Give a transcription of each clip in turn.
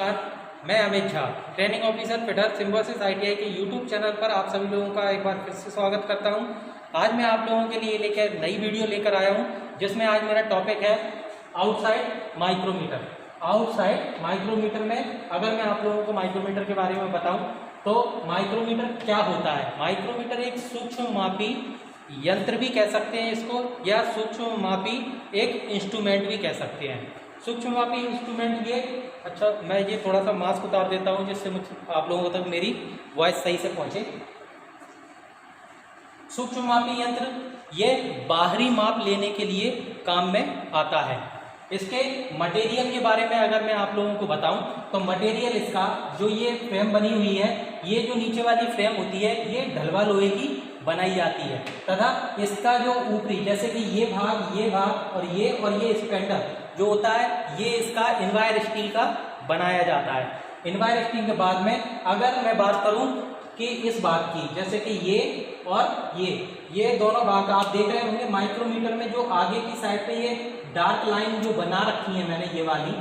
नमस्कार, मैं Amit Jha, training officer fitter Symbiosis ITI के यूट्यूब चैनल पर आप सभी लोगों का एक बार फिर से स्वागत करता हूं। आज मैं आप लोगों के लिए लेकर नई वीडियो लेकर आया हूं, जिसमें आज मेरा टॉपिक है आउटसाइड माइक्रोमीटर। आउटसाइड माइक्रोमीटर में अगर मैं आप लोगों को माइक्रोमीटर के बारे में बताऊं तो माइक्रोमीटर क्या होता है। माइक्रोमीटर एक सूक्ष्म मापी यंत्र भी कह सकते हैं इसको, या सूक्ष्म मापी एक इंस्ट्रूमेंट भी कह सकते हैं। सूक्ष्म मापी इंस्ट्रूमेंट ये, अच्छा मैं ये थोड़ा सा मास्क उतार देता हूँ जिससे मुझे आप लोगों तक मेरी वॉइस सही से पहुँचे। सूक्ष्म मापी यंत्र ये बाहरी माप लेने के लिए काम में आता है। इसके मटेरियल के बारे में अगर मैं आप लोगों को बताऊं तो मटेरियल इसका जो ये फ्रेम बनी हुई है, ये जो नीचे वाली फ्रेम होती है ये ढलवा लोहे की बनाई जाती है, तथा इसका जो ऊपरी जैसे कि ये भाग और ये स्पेंडर जो होता है ये इसका इनवायर स्टील का बनाया जाता है। इनवायर स्टील के बाद में अगर मैं बात करूं कि इस भाग की, जैसे कि ये और ये दोनों भाग आप देख रहे होंगे माइक्रोमीटर में, जो आगे की साइड पे ये डार्क लाइन जो बना रखी है मैंने, ये वाली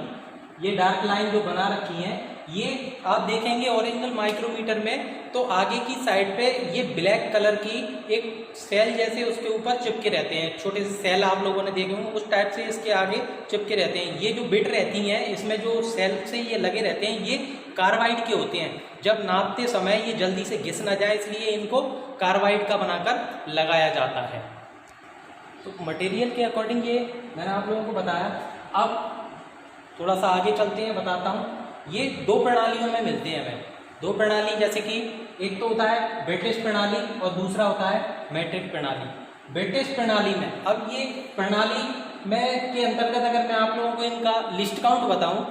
ये डार्क लाइन जो बना रखी है, ये आप देखेंगे ओरिजिनल माइक्रोमीटर में तो आगे की साइड पे ये ब्लैक कलर की एक सेल जैसे उसके ऊपर चिपके रहते हैं। छोटे से सेल आप लोगों ने देखे होंगे, उस टाइप से इसके आगे चिपके रहते हैं। ये जो बिट रहती हैं इसमें जो सेल से ये लगे रहते हैं, ये कार्बाइड के होते हैं। जब नापते समय ये जल्दी से घिस ना जाए इसलिए इनको कार्बाइड का बनाकर लगाया जाता है। तो मटेरियल के अकॉर्डिंग ये मैंने आप लोगों को बताया। अब थोड़ा सा आगे चलते हैं, बताता हूँ। ये दो प्रणालियों में मिलते हैं हमें। दो प्रणाली, जैसे कि एक तो होता है ब्रिटिश प्रणाली और दूसरा होता है मैट्रिक प्रणाली। ब्रिटिश प्रणाली में, अब ये प्रणाली में के अंतर्गत अगर मैं आप लोगों को इनका लिस्ट काउंट बताऊं,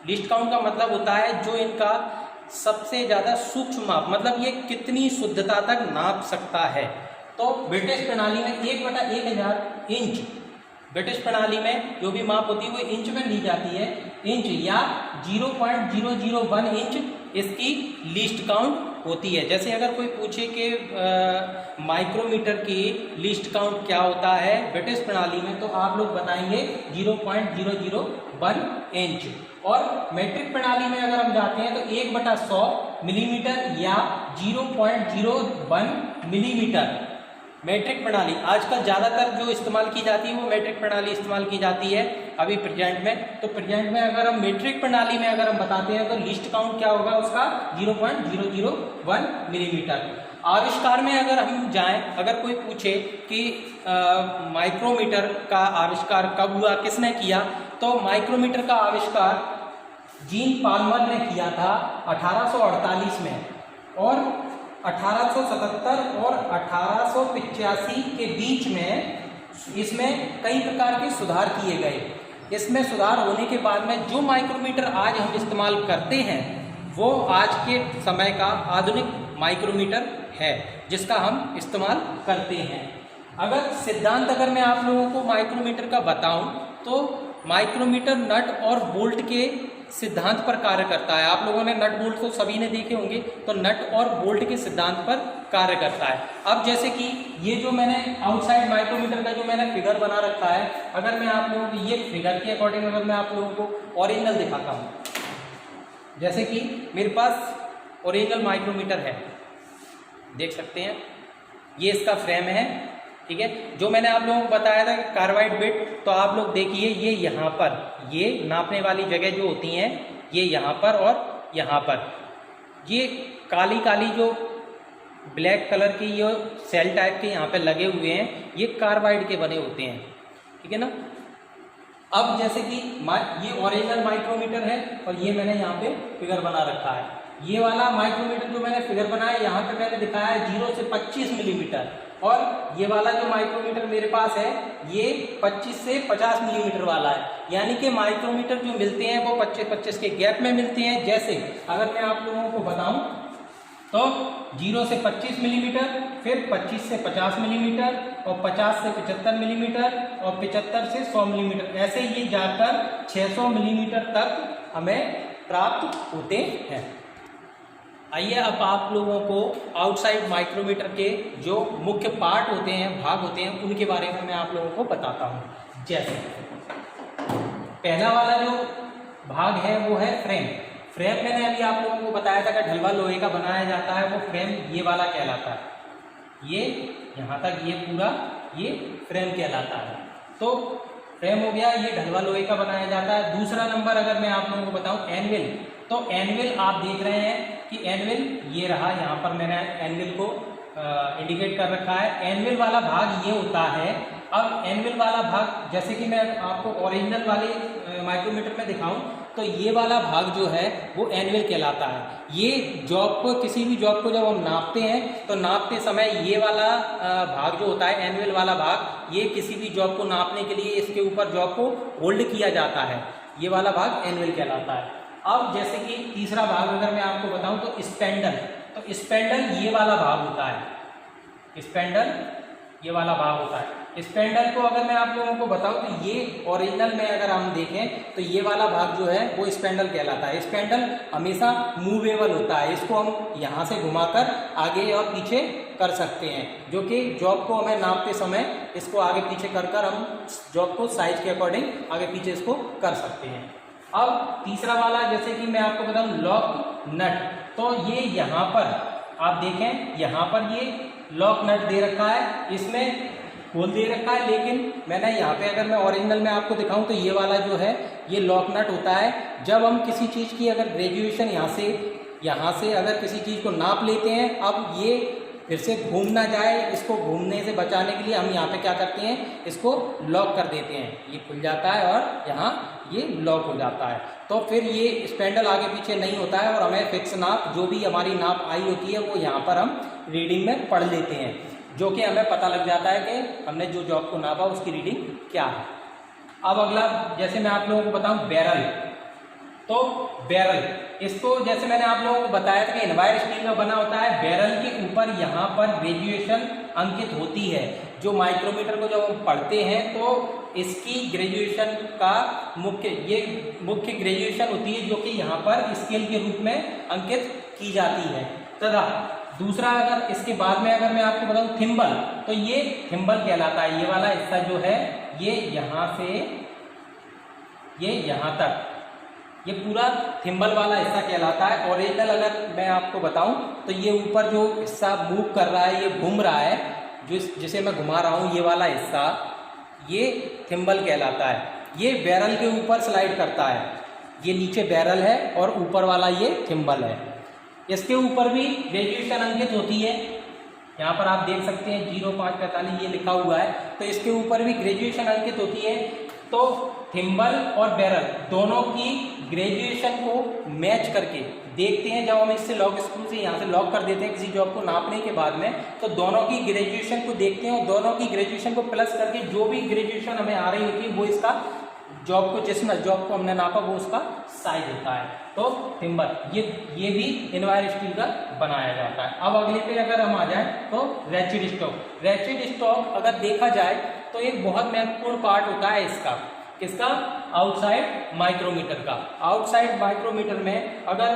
लिस्ट काउंट का मतलब होता है जो इनका सबसे ज़्यादा सूक्ष्म माप, मतलब ये कितनी शुद्धता तक नाप सकता है। तो ब्रिटिश प्रणाली में 1/1000 इंच, ब्रिटिश प्रणाली में जो भी माप होती है वो इंच में ली जाती है। इंच या 0.001 इंच इसकी लीस्ट काउंट होती है। जैसे अगर कोई पूछे कि माइक्रोमीटर की लीस्ट काउंट क्या होता है ब्रिटिश प्रणाली में, तो आप लोग बताएंगे 0.001 इंच। और मैट्रिक प्रणाली में अगर हम जाते हैं तो 1/100 मिलीमीटर या 0.01 मिलीमीटर। मैट्रिक प्रणाली आजकल ज़्यादातर जो इस्तेमाल की जाती है वो मैट्रिक प्रणाली इस्तेमाल की जाती है अभी प्रेजेंट में। तो प्रेजेंट में अगर हम मैट्रिक प्रणाली में अगर हम बताते हैं तो लिस्ट काउंट क्या होगा उसका 0.001 मिलीमीटर। आविष्कार में अगर हम जाएं, अगर कोई पूछे कि माइक्रोमीटर का आविष्कार कब हुआ, किसने किया, तो माइक्रोमीटर का आविष्कार जीन पाल्मर ने किया था 1848 में, और 1877 और 1885 के बीच में इसमें कई प्रकार के सुधार किए गए। इसमें सुधार होने के बाद में जो माइक्रोमीटर आज हम इस्तेमाल करते हैं वो आज के समय का आधुनिक माइक्रोमीटर है जिसका हम इस्तेमाल करते हैं। अगर सिद्धांत अगर मैं आप लोगों को माइक्रोमीटर का बताऊं तो माइक्रोमीटर नट और बोल्ट के सिद्धांत पर कार्य करता है। आप लोगों ने नट बोल्ट तो सभी ने देखे होंगे, तो नट और बोल्ट के सिद्धांत पर कार्य करता है। अब जैसे कि ये जो मैंने आउटसाइड माइक्रोमीटर का जो मैंने फिगर बना रखा है, अगर मैं आप लोगों को ये फिगर के अकॉर्डिंग अगर मैं आप लोगों को ओरिजिनल दिखाता हूँ, जैसे कि मेरे पास ओरिजिनल माइक्रोमीटर है, देख सकते हैं ये इसका फ्रेम है, ठीक है। जो मैंने आप लोगों को बताया था कार्बाइड बिट, तो आप लोग देखिए ये यहाँ पर ये नापने वाली जगह जो होती हैं ये यहाँ पर और यहाँ पर ये काली काली जो ब्लैक कलर की ये सेल टाइप के यहाँ पे लगे हुए हैं, ये कार्बाइड के बने होते हैं, ठीक है ना। अब जैसे कि ये ओरिजिनल माइक्रोमीटर है और ये मैंने यहाँ पे फिगर बना रखा है। ये वाला माइक्रोमीटर जो मैंने फिगर बनाया यहाँ पे मैंने दिखाया है 0 से 25 मिलीमीटर, और ये वाला जो माइक्रोमीटर मेरे पास है ये 25 से 50 मिलीमीटर वाला है। यानी कि माइक्रोमीटर जो मिलते हैं वो 25-25 के गैप में मिलते हैं। जैसे अगर मैं आप लोगों को बताऊं तो 0 से 25 मिलीमीटर, फिर 25 से 50 मिलीमीटर, और 50 से 75 मिलीमीटर, और 75 से 100 मिलीमीटर, ऐसे ये जाकर 600 मिलीमीटर तक हमें प्राप्त होते हैं। आइए अब आप लोगों को आउटसाइड माइक्रोमीटर के जो मुख्य पार्ट होते हैं, भाग होते हैं, उनके बारे में मैं आप लोगों को बताता हूँ। जैसे पहला वाला जो भाग है वो है फ्रेम। फ्रेम मैंने अभी आप लोगों को बताया था कि ढलवा लोहे का बनाया जाता है, वो फ्रेम ये वाला कहलाता है। ये यहाँ तक ये पूरा ये फ्रेम कहलाता है। तो फ्रेम हो गया, ये ढलवा लोहे का बनाया जाता है। दूसरा नंबर अगर मैं आप लोगों को बताऊं एनविल, तो एनविल आप देख रहे हैं कि एनविल ये रहा, यहाँ पर मैंने एनविल को इंडिकेट कर रखा है। एनविल वाला भाग ये होता है। अब एनविल वाला भाग जैसे कि मैं आपको ओरिजिनल वाले माइक्रोमीटर में दिखाऊं तो ये वाला भाग जो है वो एनविल कहलाता है। ये जॉब को, किसी भी जॉब को जब हम नापते हैं तो नापते समय ये वाला भाग जो होता है एनविल वाला भाग, ये किसी भी जॉब को नापने के लिए इसके ऊपर जॉब को होल्ड किया जाता है। ये वाला भाग एनविल कहलाता है। अब जैसे कि तीसरा भाग अगर मैं आपको बताऊं तो स्पेंडल, तो स्पेंडल ये वाला भाग होता है। स्पेंडल ये वाला भाग होता है। स्पेंडल को अगर मैं आप लोगों को बताऊं तो ये ओरिजिनल में अगर हम देखें तो ये वाला भाग जो है वो स्पेंडल कहलाता है। स्पेंडल हमेशा मूवेबल होता है, इसको हम यहाँ से घुमाकर आगे और पीछे कर सकते हैं, जो कि जॉब को हमें नापते समय इसको आगे पीछे कर कर हम जॉब को साइज के अकॉर्डिंग आगे पीछे इसको कर सकते हैं। अब तीसरा वाला जैसे कि मैं आपको बताऊं लॉक नट, तो ये यहाँ पर आप देखें, यहाँ पर ये लॉक नट दे रखा है, इसमें होल दे रखा है, लेकिन मैंने यहाँ पे अगर मैं ओरिजिनल में आपको दिखाऊं तो ये वाला जो है ये लॉक नट होता है। जब हम किसी चीज़ की अगर ग्रेजुएशन यहाँ से अगर किसी चीज़ को नाप लेते हैं, अब ये फिर से घूम ना जाए, इसको घूमने से बचाने के लिए हम यहाँ पे क्या करते हैं, इसको लॉक कर देते हैं। ये खुल जाता है और यहाँ ये लॉक हो जाता है, तो फिर ये स्पेंडल आगे पीछे नहीं होता है और हमें फिक्स नाप जो भी हमारी नाप आई होती है वो यहाँ पर हम रीडिंग में पढ़ लेते हैं, जो कि हमें पता लग जाता है कि हमने जो जॉब को नापा उसकी रीडिंग क्या है। अब अगला जैसे मैं आप लोगों को बताऊं बैरल, तो बैरल इसको जैसे मैंने आप लोगों को बताया था कि इनवायर स्टील का बना होता है। बैरल के ऊपर यहाँ पर ग्रेजुएशन अंकित होती है। जो माइक्रोमीटर को जब हम पढ़ते हैं तो इसकी ग्रेजुएशन का मुख्य ग्रेजुएशन होती है, जो कि यहाँ पर स्केल के रूप में अंकित की जाती है। तथा दूसरा अगर इसके बाद में अगर मैं आपको बताऊं थिम्बल, तो ये थिम्बल कहलाता है। ये वाला हिस्सा जो है ये यहाँ से ये यहाँ तक, ये पूरा थिम्बल वाला हिस्सा कहलाता है। ओरिजिनल अगर मैं आपको बताऊं तो ये ऊपर जो हिस्सा मूव कर रहा है, ये घूम रहा है, जिसे मैं घुमा रहा हूँ, ये वाला हिस्सा ये थिम्बल कहलाता है। ये बैरल के ऊपर स्लाइड करता है। ये नीचे बैरल है और ऊपर वाला ये थिम्बल है। इसके ऊपर भी ग्रेजुएशन अंकित होती है। यहाँ पर आप देख सकते हैं 0545 ये लिखा हुआ है, तो इसके ऊपर भी ग्रेजुएशन अंकित होती है। तो थिम्बल और बैरल दोनों की ग्रेजुएशन को मैच करके देखते हैं। जब हम इससे लॉक स्क्रू से यहाँ से लॉक कर देते हैं किसी जॉब को नापने के बाद में, तो दोनों की ग्रेजुएशन को देखते हैं और दोनों की ग्रेजुएशन को प्लस करके जो भी ग्रेजुएशन हमें आ रही होती है वो इसका जॉब को, जिस जॉब को हमने नापा वो उसका साइज होता है। तो थिम्बल ये भी इनवायर स्टील का बनाया जाता है। अब अगले पे अगर हम आ जाएं तो रैचिड स्टॉक। रैचिड स्टॉक अगर देखा जाए तो एक बहुत महत्वपूर्ण पार्ट होता है इसका आउटसाइड माइक्रोमीटर का। आउटसाइड माइक्रोमीटर में अगर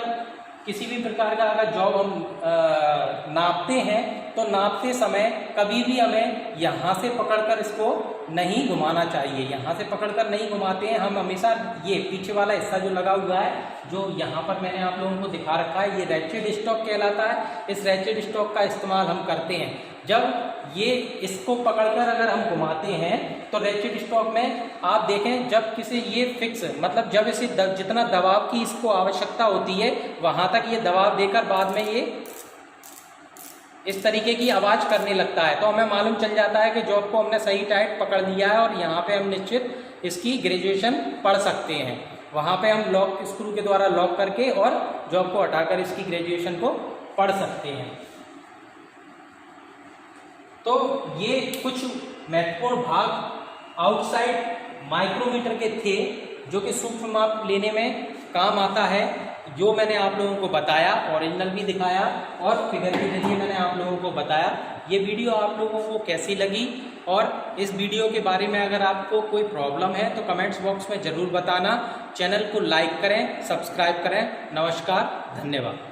किसी भी प्रकार का अगर जॉब हम नापते हैं तो नापते समय कभी भी हमें यहाँ से पकड़कर इसको नहीं घुमाना चाहिए। यहाँ से पकड़कर नहीं घुमाते हैं हम, हमेशा ये पीछे वाला हिस्सा जो लगा हुआ है, जो यहाँ पर मैंने आप लोगों को दिखा रखा है, ये रैचिड स्टॉक कहलाता है। इस रैचिड स्टॉक का इस्तेमाल हम करते हैं जब ये इसको पकड़कर अगर हम घुमाते हैं तो रैचिड स्टॉक में आप देखें जब किसी ये फिक्स, मतलब जब इसे जितना दबाव की इसको आवश्यकता होती है वहाँ तक ये दबाव देकर बाद में ये इस तरीके की आवाज़ करने लगता है, तो हमें मालूम चल जाता है कि जॉब को हमने सही टाइट पकड़ लिया है और यहाँ पे हम निश्चित इसकी ग्रेजुएशन पढ़ सकते हैं। वहाँ पे हम लॉक स्क्रू के द्वारा लॉक करके और जॉब को हटाकर इसकी ग्रेजुएशन को पढ़ सकते हैं। तो ये कुछ महत्वपूर्ण भाग आउटसाइड माइक्रोमीटर के थे जो कि सूक्ष्म माप लेने में काम आता है, जो मैंने आप लोगों को बताया, ओरिजिनल भी दिखाया और फिगर के जरिए मैंने आप लोगों को बताया। ये वीडियो आप लोगों को कैसी लगी और इस वीडियो के बारे में अगर आपको कोई प्रॉब्लम है तो कमेंट्स बॉक्स में ज़रूर बताना। चैनल को लाइक करें, सब्सक्राइब करें। नमस्कार, धन्यवाद।